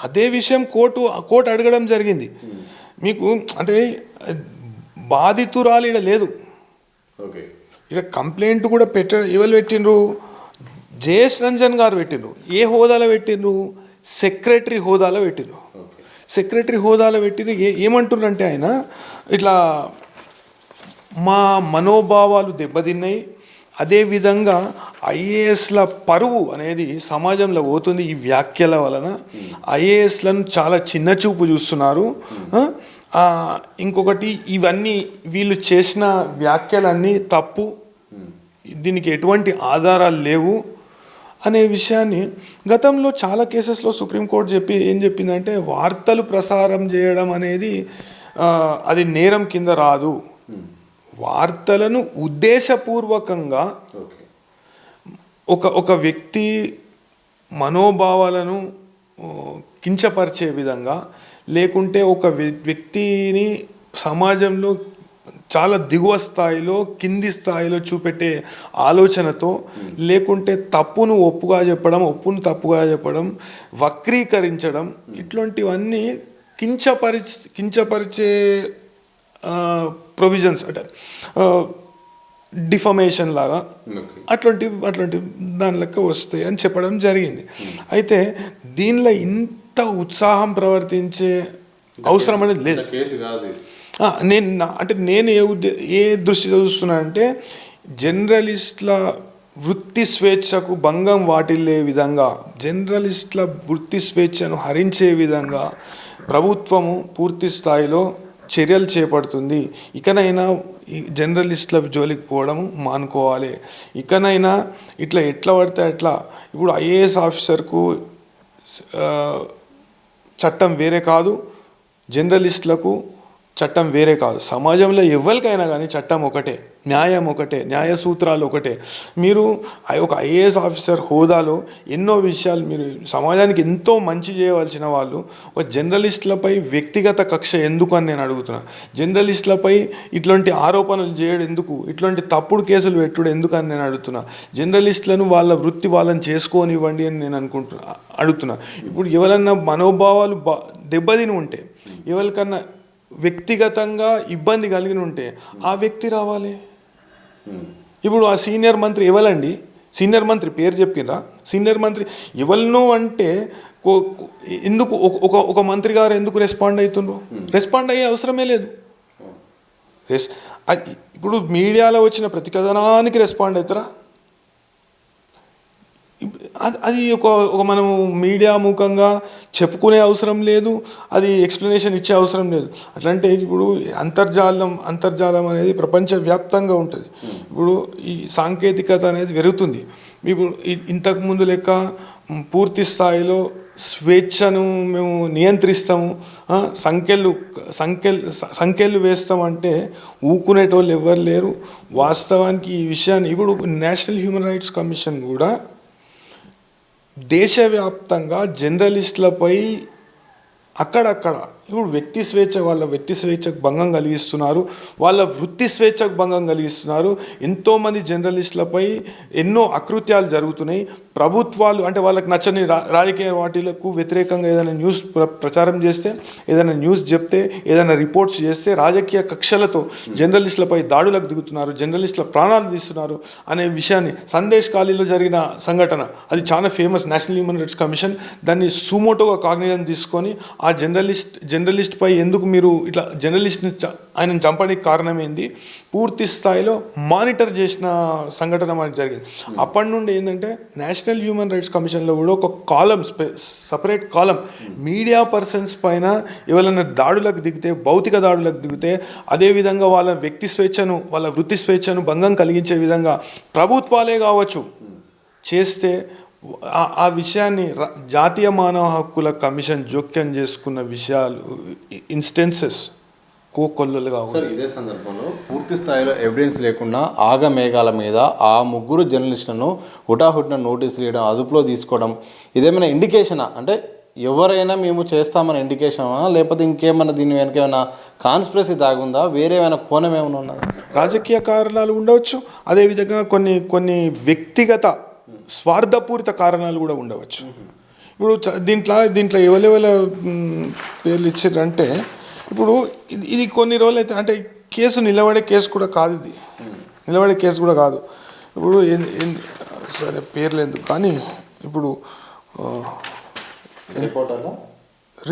అదే విషయం కోర్టు అడగడం జరిగింది. మీకు అంటే బాధితురాలు ఇక్కడ లేదు, ఇక్కడ కంప్లైంట్ కూడా ఎవరు పెట్టిండ్రు? జేఎస్ రంజన్ గారు పెట్టిండ్రు. ఏ హోదాలో పెట్టిండ్రు? సెక్రటరీ హోదాలో పెట్టిండ్రు. సెక్రటరీ హోదాలో పెట్టిండ్రు. ఏమంటున్నారంటే ఆయన ఇట్లా మా మనోభావాలు దెబ్బతిన్నాయి, అదేవిధంగా ఐఏఎస్ల పరువు అనేది సమాజంలో పోతుంది, ఈ వ్యాఖ్యల వలన ఐఏఎస్లను చాలా చిన్న చూపు చూస్తున్నారు, ఇంకొకటి ఇవన్నీ వీళ్ళు చేసిన వ్యాఖ్యలన్నీ తప్పు, దీనికి ఎటువంటి ఆధారాలు లేవు అనే విషయాన్ని గతంలో చాలా కేసెస్లో సుప్రీంకోర్టు ఏం చెప్పిందంటే వార్తలు ప్రసారం చేయడం అనేది అది నేరం కింద రాదు. వార్తలను ఉద్దేశపూర్వకంగా ఒక వ్యక్తి మనోభావాలను కించపరిచే విధంగా, లేకుంటే ఒక వ్యక్తిని సమాజంలో చాలా దిగువ స్థాయిలో కింది స్థాయిలో చూపెట్టే ఆలోచనతో, లేకుంటే తప్పును ఒప్పుగా చెప్పడం, ఒప్పును తప్పుగా చెప్పడం, వక్రీకరించడం, ఇట్లాంటివన్నీ కించపరిచే ప్రొవిజన్స్ అంటే డిఫమేషన్ లాగా అట్లాంటి దాని లెక్క వస్తాయి అని చెప్పడం జరిగింది. అయితే దీనిలో ఇంత ఉత్సాహం ప్రవర్తించే అవసరం అనేది లేదు. నేను ఏ దృష్టిలో చూస్తున్నానంటే జర్నలిస్టుల వృత్తి స్వేచ్ఛకు భంగం వాటిల్లే విధంగా, జర్నలిస్టుల వృత్తి స్వేచ్ఛను హరించే విధంగా ప్రభుత్వము పూర్తి స్థాయిలో చర్యలు చేపడుతుంది. ఇకనైనా ఈ జర్నలిస్టుల జోలికి పోవడం మానుకోవాలి. ఇకనైనా ఎట్లా పడితే అట్లా, ఇప్పుడు ఐఏఎస్ ఆఫీసర్కు చట్టం వేరే కాదు, జర్నలిస్టులకు చట్టం వేరే కాదు. సమాజంలో ఎవరికైనా కానీ చట్టం ఒకటే, న్యాయం ఒకటే, న్యాయ సూత్రాలు ఒకటే. మీరు ఒక ఐఏఎస్ ఆఫీసర్ హోదాలో ఎన్నో విషయాలు, మీరు సమాజానికి ఎంతో మంచి చేయవలసిన వాళ్ళు ఒక జర్నలిస్టులపై వ్యక్తిగత కక్ష ఎందుకు అని నేను అడుగుతున్నా. జర్నలిస్టులపై ఇట్లాంటి ఆరోపణలు చేయడం ఎందుకు, ఇట్లాంటి తప్పుడు కేసులు పెట్టుడు ఎందుకు అని నేను అడుగుతున్నా. జర్నలిస్టులను వాళ్ళ వృత్తి వాళ్ళని చేసుకోనివ్వండి అని నేను అడుగుతున్నా. ఇప్పుడు ఎవరన్నా మనోభావాలు దెబ్బతిని ఉంటే, ఎవరికన్నా వ్యక్తిగతంగా ఇబ్బంది కలిగి ఉంటే ఆ వ్యక్తి రావాలి. ఇప్పుడు ఆ సీనియర్ మంత్రి ఎవరండి? సీనియర్ మంత్రి పేరు చెప్పిరా? సీనియర్ మంత్రి ఎవరినో అంటే ఎందుకు ఒక మంత్రి గారు ఎందుకు రెస్పాండ్ అవుతుండ్రు? రెస్పాండ్ అయ్యే అవసరమే లేదు. ఇప్పుడు మీడియాలో వచ్చిన ప్రతి కథనానికి రెస్పాండ్ అవుతారా? అది ఒక మనము మీడియా ముఖంగా చెప్పుకునే అవసరం లేదు, అది ఎక్స్ప్లెనేషన్ ఇచ్చే అవసరం లేదు. అట్లంటే ఇప్పుడు అంతర్జాలం అనేది ప్రపంచవ్యాప్తంగా ఉంటుంది. ఇప్పుడు ఈ సాంకేతికత అనేది పెరుగుతుంది. ఇప్పుడు ఇంతకుముందు లెక్క పూర్తి స్థాయిలో స్వేచ్ఛను మేము నియంత్రిస్తాము, సంఖ్యలు వేస్తామంటే ఊకునేటోళ్ళు ఎవరు లేరు. వాస్తవానికి ఈ విషయాన్ని ఇప్పుడు నేషనల్ హ్యూమన్ రైట్స్ కమిషన్ కూడా దేశవ్యాప్తంగా జర్నలిస్టులపై అక్కడక్కడ ఇప్పుడు వాళ్ళ వ్యక్తి స్వేచ్ఛకు భంగం కలిగిస్తున్నారు, వాళ్ళ వృత్తి స్వేచ్ఛకు భంగం కలిగిస్తున్నారు. ఎంతోమంది జర్నలిస్టులపై ఎన్నో అకృత్యాలు జరుగుతున్నాయి. ప్రభుత్వాలు అంటే వాళ్ళకి నచ్చని రాజకీయ పార్టీలకు వ్యతిరేకంగా ఏదైనా న్యూస్ ప్రచారం చేస్తే, ఏదైనా న్యూస్ చెప్తే, ఏదైనా రిపోర్ట్స్ చేస్తే రాజకీయ కక్షలతో జర్నలిస్టులపై దాడులకు దిగుతున్నారు, జర్నలిస్టుల ప్రాణాలు తీస్తున్నారు అనే విషయాన్ని సందేశ్ ఖాళీలో జరిగిన సంఘటన అది చాలా famous. National human rights commission దాన్ని సుమోటోగా కాగ్నిజన్ తీసుకొని ఆ జర్నలిస్ట్ పై ఎందుకు మీరు ఇట్లా జర్నలిస్ట్ని ఆయనను చంపడానికి కారణం ఏంది పూర్తి స్థాయిలో మానిటర్ చేసిన సంఘటన మనకు జరిగింది. అప్పటి నుండి ఏంటంటే నేషనల్ హ్యూమన్ రైట్స్ కమిషన్లో కూడా ఒక సపరేట్ కాలం మీడియా పర్సన్స్ పైన ఎవరైనా దాడులకు దిగితే, భౌతిక దాడులకు దిగితే, అదేవిధంగా వాళ్ళ వ్యక్తి స్వేచ్ఛను, వాళ్ళ వృత్తి స్వేచ్ఛను భంగం కలిగించే విధంగా ప్రభుత్వాలే కావచ్చు చేస్తే ఆ విషయాన్ని జాతీయ మానవ హక్కుల కమిషన్ జోక్యం చేసుకున్న విషయాలు ఇన్స్టెన్సెస్ కోకొల్లలుగా ఉన్నాయి. ఇదే సందర్భంలో పూర్తి స్థాయిలో ఎవిడెన్స్ లేకుండా ఆగమేఘాల మీద ఆ ముగ్గురు జర్నలిస్టులను హుటాహుటిన నోటీసులు ఇవ్వడం, అదుపులో తీసుకోవడం, ఇదేమైనా ఇండికేషనా? అంటే ఎవరైనా మేము చేస్తామన్న ఇండికేషనా, లేకపోతే ఇంకేమైనా దీని వెనక ఏమైనా కాన్స్పిరసీ దాగుందా, వేరే ఏమైనా కోణం ఏమైనా ఉన్నదా? రాజకీయ కారణాలు ఉండవచ్చు, అదేవిధంగా కొన్ని వ్యక్తిగత స్వార్థపూరిత కారణాలు కూడా ఉండవచ్చు. ఇప్పుడు దీంట్లో ఎవరెవల పేర్లు ఇచ్చారంటే, ఇప్పుడు ఇది కొన్ని రోజులు అయితే అంటే కేసు నిలబడే కేసు కూడా కాదు, ఇది నిలబడే కేసు కూడా కాదు. ఇప్పుడు సరే పేర్లు ఎందుకు కానీ ఇప్పుడు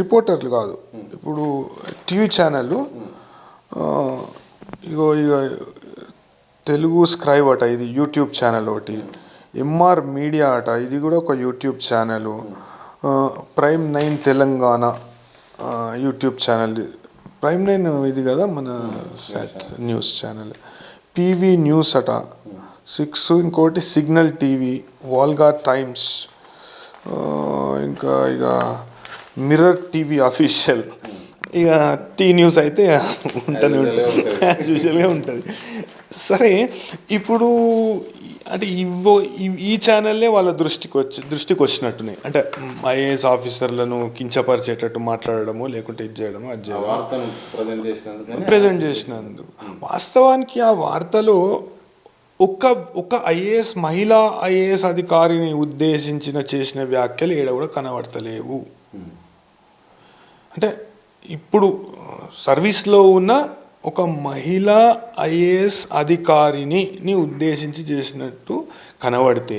రిపోర్టర్లు కాదు, ఇప్పుడు టీవీ ఛానళ్ళు ఇగో తెలుగు స్క్రైబ్ అట, ఇది యూట్యూబ్ ఛానల్ ఒకటి, ఎంఆర్ మీడియా అట, ఇది కూడా ఒక YouTube channel, prime 9 Telangana YouTube channel, prime line ఇది కదా మన న్యూస్ ఛానల్, పివి న్యూస్ అట 6, ఇంకోటి సిగ్నల్ టీవీ, వాల్గా టైమ్స్, ఇంకా ఇక మిర్రర్ టీవీ అఫీషియల్, ఇక టీ న్యూస్ అయితే ఉంటూనే ఉంటుంది, యాజ్ యూజువల్గా ఉంటుంది. సరే, ఇప్పుడు అంటే ఈ ఛానల్లే వాళ్ళ దృష్టికి వచ్చినట్టున్నాయి. అంటే ఐఏఎస్ ఆఫీసర్లను కించపరిచేటట్టు మాట్లాడడము, లేకుంటే ఇది చేయడము, అది చేయడం, ప్రజెంట్ చేసినందుకు. వాస్తవానికి ఆ వార్తలో ఒక్క ఐఏఎస్, మహిళా ఐఏఎస్ అధికారిని ఉద్దేశించిన చేసిన వ్యాఖ్యలు ఏడ కూడా కనబడతలేవు. అంటే ఇప్పుడు సర్వీస్లో ఉన్న ఒక మహిళా ఐఏఎస్ అధికారిని ఉద్దేశించి చేసినట్టు కనబడితే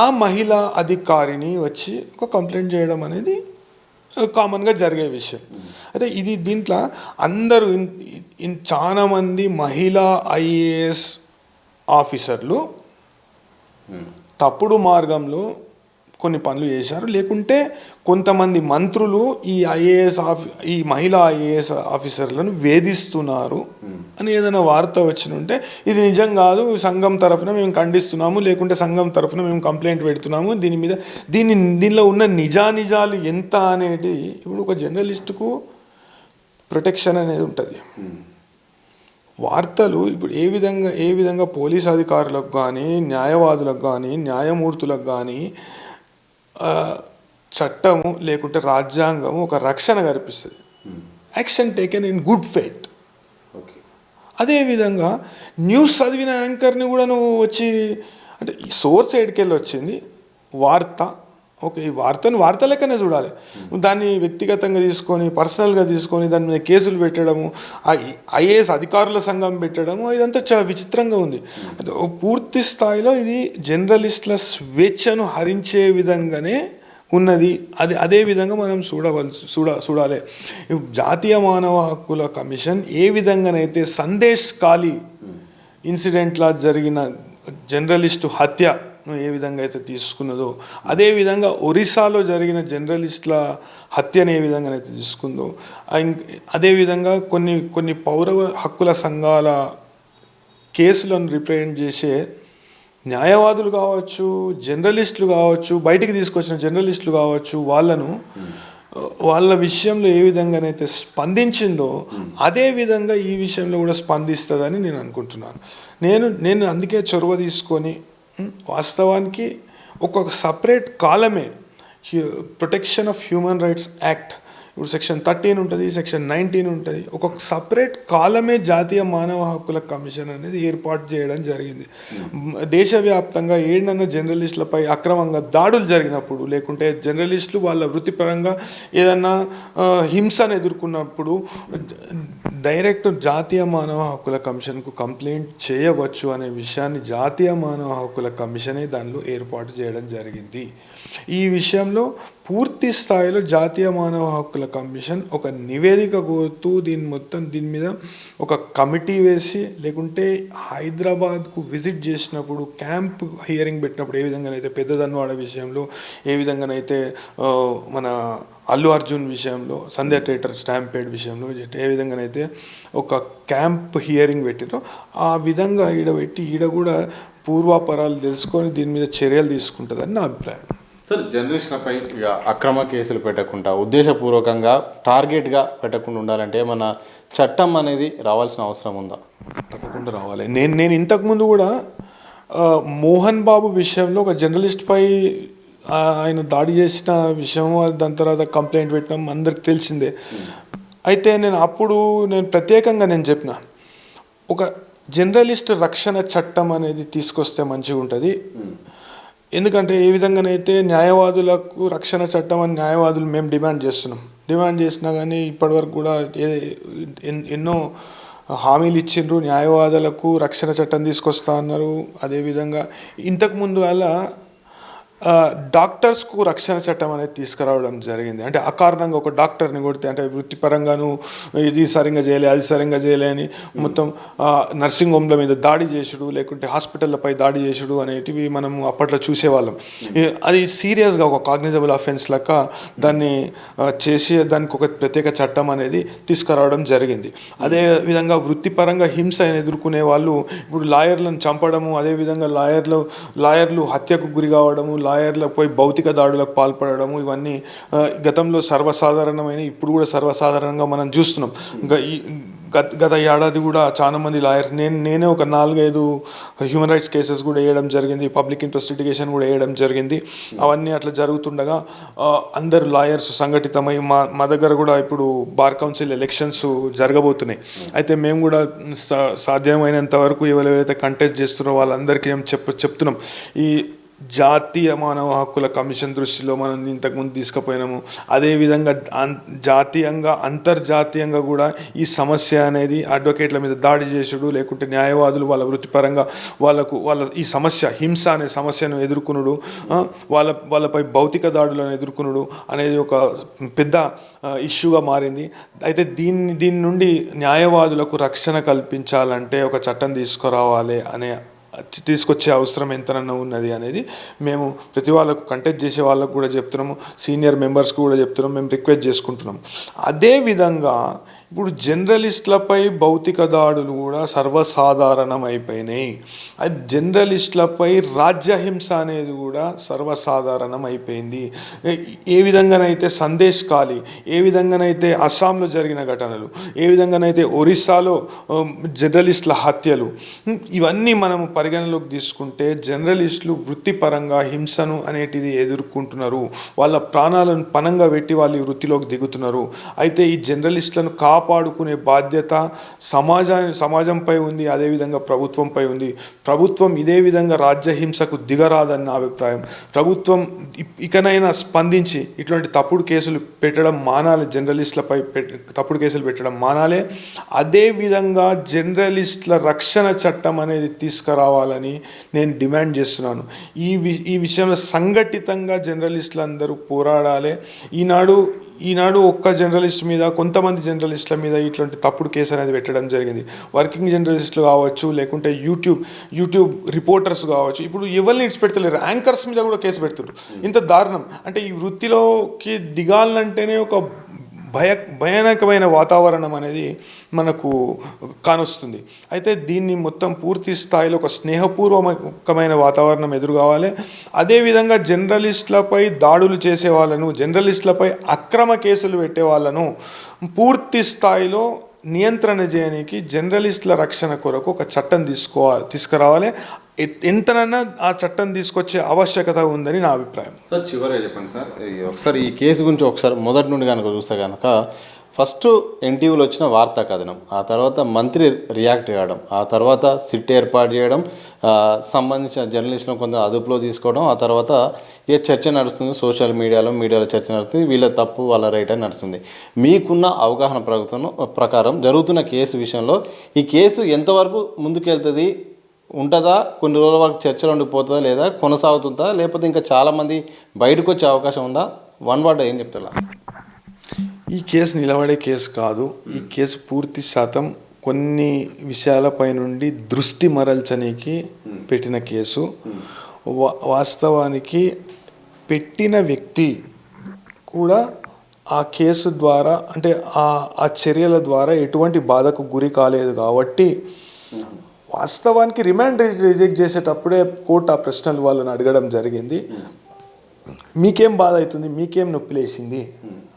ఆ మహిళా అధికారిని వచ్చి ఒక కంప్లైంట్ చేయడం అనేది కామన్గా జరిగే విషయం. అయితే దీంట్లో అందరూ చాలామంది మహిళా ఐఏఎస్ ఆఫీసర్లు తప్పుడు మార్గంలో కొన్ని పనులు చేశారు, లేకుంటే కొంతమంది మంత్రులు ఈ మహిళా ఐఏఎస్ ఆఫీసర్లను వేధిస్తున్నారు అని ఏదైనా వార్త వచ్చినుంటే ఇది నిజం కాదు, సంఘం తరఫున మేము ఖండిస్తున్నాము, లేకుంటే సంఘం తరఫున మేము కంప్లైంట్ పెడుతున్నాము, దీనిలో ఉన్న నిజాలు ఎంత అనేది ఇప్పుడు ఒక జర్నలిస్టుకు ప్రొటెక్షన్ అనేది ఉంటుంది. వార్తలు ఇప్పుడు ఏ విధంగా పోలీస్ అధికారులకు కానీ, న్యాయవాదులకు కానీ, న్యాయమూర్తులకు కానీ చట్టము లేకుంటే రాజ్యాంగము ఒక రక్షణ కల్పిస్తుంది. Action taken in good faith. అదేవిధంగా న్యూస్ చదివిన యాంకర్ని కూడా నువ్వు వచ్చి, అంటే ఈ సోర్స్ ఎడికెళ్ళి వచ్చింది వార్త, ఓకే, ఈ వార్త లెక్కనే చూడాలి. దాన్ని వ్యక్తిగతంగా తీసుకొని, పర్సనల్గా తీసుకొని దాని మీద కేసులు పెట్టడము, ఐఏఎస్ అధికారుల సంఘం పెట్టడము, ఇదంతా చాలా విచిత్రంగా ఉంది. పూర్తి స్థాయిలో ఇది జర్నలిస్టుల స్వేచ్ఛను హరించే విధంగానే ఉన్నది. అదే విధంగా మనం చూడాలి. జాతీయ మానవ హక్కుల కమిషన్ ఏ విధంగానైతే సందేశ్ కాళీ ఇన్సిడెంట్లా జరిగిన జర్నలిస్టు హత్య ఏ విధంగా అయితే తీసుకున్నదో, అదేవిధంగా ఒరిస్సాలో జరిగిన జర్నలిస్టుల హత్యను ఏ విధంగా అయితే తీసుకుందో, అదేవిధంగా కొన్ని పౌర హక్కుల సంఘాల కేసులను రిప్రజెంట్ చేసే న్యాయవాదులు కావచ్చు, జర్నలిస్టులు కావచ్చు, బయటికి తీసుకొచ్చిన జర్నలిస్టులు కావచ్చు, వాళ్ళ విషయంలో ఏ విధంగానైతే స్పందించిందో అదే విధంగా ఈ విషయంలో కూడా స్పందిస్తుందని నేను అనుకుంటున్నాను. నేను అందుకే చొరవ తీసుకొని వాస్తవానికి ఒక సపరేట్ కాలమే protection of human rights act, ఇప్పుడు సెక్షన్ 13 ఉంటుంది, సెక్షన్ 19 ఉంటుంది, ఒక సపరేట్ కాలమే జాతీయ మానవ హక్కుల కమిషన్ అనేది ఏర్పాటు చేయడం జరిగింది. దేశవ్యాప్తంగా ఏడన్నా జర్నలిస్టులపై అక్రమంగా దాడులు జరిగినప్పుడు, లేకుంటే జర్నలిస్టులు వాళ్ళ వృత్తిపరంగా ఏదన్నా హింసను ఎదుర్కొన్నప్పుడు డైరెక్ట్ జాతీయ మానవ హక్కుల కమిషన్కు కంప్లైంట్ చేయవచ్చు అనే విషయాన్ని జాతీయ మానవ హక్కుల కమిషనే దానిలో ఏర్పాటు చేయడం జరిగింది. ఈ విషయంలో పూర్తి స్థాయిలో జాతీయ మానవ హక్కుల కమిషన్ ఒక నివేదిక కోరుతూ దీని మీద ఒక కమిటీ వేసి, లేకుంటే హైదరాబాద్కు విజిట్ చేసినప్పుడు క్యాంప్ హియరింగ్ పెట్టినప్పుడు ఏ విధంగానైతే పెద్దదన్వాడ విషయంలో, ఏ విధంగానైతే మన అల్లు అర్జున్ విషయంలో, సంధ్య థియేటర్ స్టాంపేడ్ విషయంలో ఏ విధంగానైతే ఒక క్యాంప్ హియరింగ్ పెట్టిరో ఆ విధంగా ఈడ కూడా పూర్వాపరాలు తెలుసుకొని దీని మీద చర్యలు తీసుకుంటుందని నా అభిప్రాయం. సార్, జర్నలిస్టులపై అక్రమ కేసులు పెట్టకుండా, ఉద్దేశపూర్వకంగా టార్గెట్గా పెట్టకుండా ఉండాలంటే మన చట్టం అనేది రావాల్సిన అవసరం ఉందా? తప్పకుండా రావాలి. నేను ఇంతకుముందు కూడా మోహన్ బాబు విషయంలో ఒక జర్నలిస్ట్పై ఆయన దాడి చేసిన విషయం, దాని తర్వాత కంప్లైంట్ పెట్టడం అందరికి తెలిసిందే. అయితే నేను ప్రత్యేకంగా చెప్పిన ఒక జర్నలిస్ట్ రక్షణ చట్టం అనేది తీసుకొస్తే మంచిగా ఉంటుంది. ఎందుకంటే ఏ విధంగానైతే న్యాయవాదులకు రక్షణ చట్టం అని న్యాయవాదులు మేము డిమాండ్ చేసినా కానీ ఇప్పటివరకు కూడా ఎన్నో హామీలు ఇచ్చిండ్రు, న్యాయవాదులకు రక్షణ చట్టం తీసుకొస్తా అన్నారు. అదేవిధంగా ఇంతకుముందు అలా డాక్టర్స్కు రక్షణ చట్టం అనేది తీసుకురావడం జరిగింది. అంటే అకారణంగా ఒక డాక్టర్ని కొడితే, అంటే వృత్తిపరంగాను ఇది సరిగ్గా చేయలే అది సరిగ్గా చేయలే అని మొత్తం నర్సింగ్ హోమ్ల మీద దాడి చేసుడు, లేకుంటే హాస్పిటల్లపై దాడి చేసుడు అనేటివి మనం అప్పట్లో చూసేవాళ్ళం. అది సీరియస్గా ఒక కాగ్నిజబుల్ అఫెన్స్ లెక్క దాన్ని చేసి దానికి ఒక ప్రత్యేక చట్టం అనేది తీసుకురావడం జరిగింది. అదే విధంగా వృత్తిపరంగా హింసను ఎదుర్కొనే వాళ్ళు ఇప్పుడు లాయర్లను చంపడము, అదేవిధంగా లాయర్లు హత్యకు గురి కావడము, లాయర్లపై భౌతిక దాడులకు పాల్పడము, ఇవన్నీ గతంలో సర్వసాధారణమైన, ఇప్పుడు కూడా సర్వసాధారణంగా మనం చూస్తున్నాం. గత ఏడాది కూడా చాలా మంది లాయర్స్, నేనే ఒక 4-5 హ్యూమన్ రైట్స్ కేసెస్ కూడా వేయడం జరిగింది, పబ్లిక్ ఇంట్రెస్ట్ లిటిగేషన్ కూడా వేయడం జరిగింది. అవన్నీ అట్లా జరుగుతుండగా అందరు లాయర్స్ సంఘటితమై మా దగ్గర కూడా ఇప్పుడు బార్ కౌన్సిల్ ఎలక్షన్స్ జరగబోతున్నాయి. అయితే మేము కూడా సాధ్యమైనంత వరకు ఎవరైతే కంటెస్ట్ చేస్తున్నారో వాళ్ళందరికీ మేము చెప్తున్నాం, ఈ జాతీయ మానవ హక్కుల కమిషన్ దృష్టిలో మనం ఇంతకుముందు తీసుకుపోయినాము. అదేవిధంగా జాతీయంగా అంతర్జాతీయంగా కూడా ఈ సమస్య అనేది అడ్వకేట్ల మీద దాడి చేసుడు, లేకుంటే న్యాయవాదులు వాళ్ళ వృత్తిపరంగా వాళ్ళ ఈ సమస్య హింస అనే సమస్యను ఎదుర్కొనుడు, వాళ్ళపై భౌతిక దాడులను ఎదుర్కొనుడు అనేది ఒక పెద్ద ఇష్యూగా మారింది. అయితే దీని నుండి న్యాయవాదులకు రక్షణ కల్పించాలంటే ఒక చట్టం తీసుకొచ్చే అవసరం ఎంతనన్నా ఉన్నది అనేది మేము ప్రతి వాళ్ళకు కంటెస్ట్ చేసే వాళ్ళకు కూడా చెప్తున్నాము, సీనియర్ మెంబర్స్కి కూడా చెప్తున్నాము, మేము రిక్వెస్ట్ చేసుకుంటున్నాము. అదేవిధంగా ఇప్పుడు జర్నలిస్టులపై భౌతిక దాడులు కూడా సర్వసాధారణం అయిపోయినాయి. అది జర్నలిస్టులపై రాజ్యహింస అనేది కూడా సర్వసాధారణం అయిపోయింది. ఏ విధంగానైతే సందేశ్ ఖాళీ, ఏ విధంగానైతే అస్సాంలో జరిగిన ఘటనలు, ఏ విధంగానైతే ఒరిస్సాలో జర్నలిస్టుల హత్యలు, ఇవన్నీ మనము పరిగణలోకి తీసుకుంటే జర్నలిస్టులు వృత్తిపరంగా హింసను అనేటిది ఎదుర్కొంటున్నారు. వాళ్ళ ప్రాణాలను పణంగా పెట్టి వాళ్ళు వృత్తిలోకి దిగుతున్నారు. అయితే ఈ జర్నలిస్టులను కాపాడుకునే బాధ్యత సమాజంపై ఉంది, అదేవిధంగా ప్రభుత్వంపై ఉంది. ప్రభుత్వం ఇదే విధంగా రాజ్యహింసకు దిగరాదన్న అభిప్రాయం. ప్రభుత్వం ఇకనైనా స్పందించి ఇటువంటి తప్పుడు కేసులు పెట్టడం మానాలి, జర్నలిస్టులపై తప్పుడు కేసులు పెట్టడం మానాలే. అదేవిధంగా జర్నలిస్టుల రక్షణ చట్టం అనేది తీసుకురావాలని నేను డిమాండ్ చేస్తున్నాను. ఈ విషయంలో సంఘటితంగా జర్నలిస్టులు అందరూ పోరాడాలి. ఈనాడు ఒక్క జర్నలిస్ట్ మీద, కొంతమంది జర్నలిస్టుల మీద ఇట్లాంటి తప్పుడు కేసు అనేది పెట్టడం జరిగింది. వర్కింగ్ జర్నలిస్టులు కావచ్చు, లేకుంటే యూట్యూబ్ రిపోర్టర్స్ కావచ్చు, ఇప్పుడు ఎవరిని ఇడిచిపెడతలేరు, యాంకర్స్ మీద కూడా కేసు పెడుతున్నారు. ఇంత దారుణం అంటే ఈ వృత్తిలోకి దిగాలంటేనే ఒక భయానకమైన వాతావరణం అనేది మనకు కానొస్తుంది. అయితే దీన్ని మొత్తం పూర్తి స్థాయిలో ఒక స్నేహపూర్వకమైన వాతావరణం ఎదురు కావాలి. అదేవిధంగా జర్నలిస్టులపై దాడులు చేసే వాళ్ళను, జర్నలిస్టులపై అక్రమ కేసులు పెట్టే వాళ్ళను పూర్తి స్థాయిలో నియంత్రణ చేయడానికి జర్నలిస్టుల రక్షణ కొరకు ఒక చట్టం తీసుకురావాలి. ఎంతనన్నా ఆ చట్టం తీసుకొచ్చే ఆవశ్యకత ఉందని నా అభిప్రాయం. సార్ చివరిగా చెప్పండి సార్, ఒకసారి ఈ కేసు గురించి ఒకసారి మొదటి నుండి కనుక చూస్తే కనుక ఫస్ట్ ఎన్టీవీలో వచ్చిన వార్తా కథనం, ఆ తర్వాత మంత్రి రియాక్ట్ కావడం, ఆ తర్వాత సిట్ ఏర్పాటు చేయడం, సంబంధించిన జర్నలిస్టులను కొంత అదుపులో తీసుకోవడం, ఆ తర్వాత ఏ చర్చ నడుస్తుంది సోషల్ మీడియాలో చర్చ నడుస్తుంది, వీళ్ళ తప్పు వాళ్ళ రైట్ అని నడుస్తుంది. మీకున్న అవగాహన ప్రకారం జరుగుతున్న కేసు విషయంలో ఈ కేసు ఎంతవరకు ముందుకెళ్తుంది, ఉంటుందా, కొన్ని రోజుల వరకు చర్చలు ఉండిపోతుందా, లేదా కొనసాగుతుందా, లేకపోతే ఇంకా చాలామంది బయటకు వచ్చే అవకాశం ఉందా? వన్ వర్డ్ ఏం చెప్తారా? ఈ కేసు నిలబడే కేసు కాదు. ఈ కేసు పూర్తి శాతం కొన్ని విషయాలపై నుండి దృష్టి మరల్చడానికి పెట్టిన కేసు. వాస్తవానికి పెట్టిన వ్యక్తి కూడా ఆ కేసు ద్వారా, అంటే ఆ చర్యల ద్వారా ఎటువంటి బాధకు గురి కాలేదు కాబట్టి వాస్తవానికి రిమాండ్ రిజెక్ట్ చేసేటప్పుడే కోర్టు ఆ ప్రశ్నలు వాళ్ళని అడగడం జరిగింది. మీకేం బాధ అవుతుంది, మీకేం నొప్పి లేసింది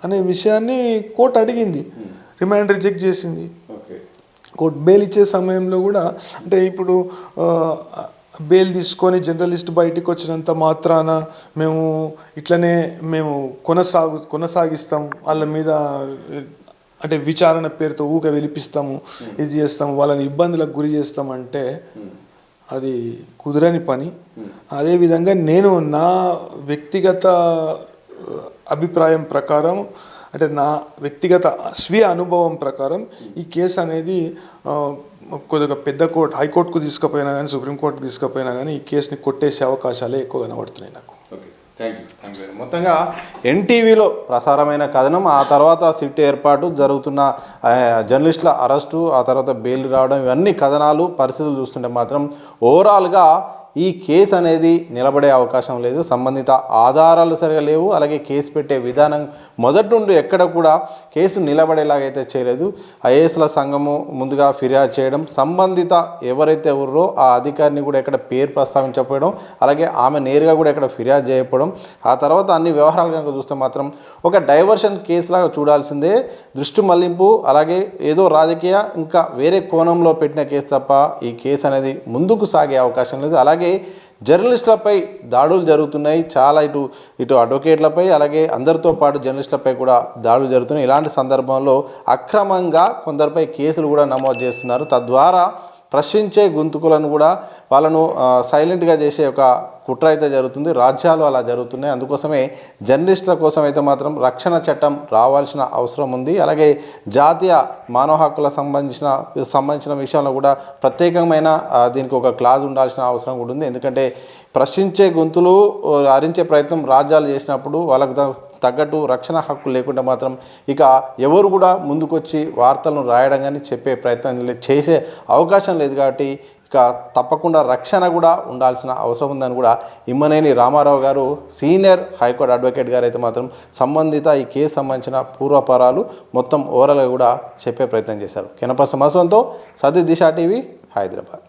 అనే విషయాన్ని కోర్టు అడిగింది, రిమాండ్ రిజెక్ట్ చేసింది. కోర్టు బెయిల్ ఇచ్చే సమయంలో కూడా, అంటే ఇప్పుడు బెయిల్ తీసుకొని జర్నలిస్ట్ బయటికి వచ్చినంత మాత్రాన మేము కొనసాగిస్తాం, వాళ్ళ మీద అంటే విచారణ పేరుతో ఊక వెలిపిస్తాము, ఇది చేస్తాము, వాళ్ళని ఇబ్బందులకు గురి చేస్తామంటే అది కుదరని పని. అదేవిధంగా నేను నా వ్యక్తిగత అభిప్రాయం ప్రకారం, అంటే నా వ్యక్తిగత స్వీయ అనుభవం ప్రకారం ఈ కేసు అనేది కొద్దిగా పెద్ద కోర్టు, హైకోర్టుకు తీసుకుపోయినా కానీ, సుప్రీంకోర్టుకు తీసుకుపోయినా కానీ ఈ కేసుని కొట్టేసే అవకాశాలే ఎక్కువ కనబడుతున్నాయి నాకు. మొత్తంగా ఎన్టీవీలో ప్రసారమైన కథనం, ఆ తర్వాత సిట్ ఏర్పాటు, జరుగుతున్న జర్నలిస్టుల అరెస్టు, ఆ తర్వాత బెయిల్ రావడం, ఇవన్నీ కథనాలు పరిస్థితులు చూస్తుంటే మాత్రం ఓవరాల్గా ఈ కేసు అనేది నిలబడే అవకాశం లేదు. సంబంధిత ఆధారాలు సరిగా లేవు. అలాగే కేసు పెట్టే విధానం మొదటి నుండి ఎక్కడ కూడా కేసు నిలబడేలాగైతే చేయలేదు. ఐఏఎస్ల సంఘము ముందుగా ఫిర్యాదు చేయడం, సంబంధిత ఎవరైతే ఉన్నారో ఆ అధికారిని కూడా ఎక్కడ పేరు ప్రస్తావించకపోవడం, అలాగే ఆమె నేరుగా కూడా ఎక్కడ ఫిర్యాదు చేయకపోవడం, ఆ తర్వాత అన్ని వ్యవహారాలు కనుక చూస్తే మాత్రం ఒక డైవర్షన్ కేసులాగా చూడాల్సిందే. దృష్టి మళ్లింపు, అలాగే ఏదో రాజకీయ ఇంకా వేరే కోణంలో పెట్టిన కేసు తప్ప ఈ కేసు అనేది ముందుకు సాగే అవకాశం లేదు. అలాగే జర్నలిస్టులపై దాడులు జరుగుతున్నాయి. చాలా ఇటు అడ్వకేట్లపై, అలాగే అందరితో పాటు జర్నలిస్టులపై కూడా దాడులు జరుగుతున్నాయి. ఇలాంటి సందర్భంలో అక్రమంగా కొందరిపై కేసులు కూడా నమోదు చేస్తున్నారు. తద్వారా ప్రశ్నించే గొంతుకులను కూడా వాళ్ళను సైలెంట్గా చేసే ఒక కుట్ర అయితే జరుగుతుంది. రాజ్యాలు అలా జరుగుతున్నాయి. అందుకోసమే జర్నలిస్టుల కోసం అయితే మాత్రం రక్షణ చట్టం రావాల్సిన అవసరం ఉంది. అలాగే జాతీయ మానవ హక్కులకు సంబంధించిన విషయంలో కూడా ప్రత్యేకమైన దీనికి ఒక క్లాజ్ ఉండాల్సిన అవసరం కూడా ఉంది. ఎందుకంటే ప్రశ్నించే గొంతులు అరించే ప్రయత్నం రాజ్యాలు చేసినప్పుడు వాళ్ళకు తగ్గట్టు రక్షణ హక్కు లేకుండా మాత్రం ఇక ఎవరు కూడా ముందుకొచ్చి వార్తలను రాయడం కానీ చెప్పే ప్రయత్నం చేసే అవకాశం లేదు. కాబట్టి ఇక తప్పకుండా రక్షణ కూడా ఉండాల్సిన అవసరం ఉందని కూడా ఇమ్మనేని రామారావు గారు, సీనియర్ హైకోర్టు అడ్వకేట్ గారు అయితే మాత్రం సంబంధిత ఈ కేసు సంబంధించిన పూర్వపరాలు మొత్తం ఓవరాల్గా కూడా చెప్పే ప్రయత్నం చేశారు. కెనపర్సన్ మసంతో సతీ దిశ టీవీ, హైదరాబాద్.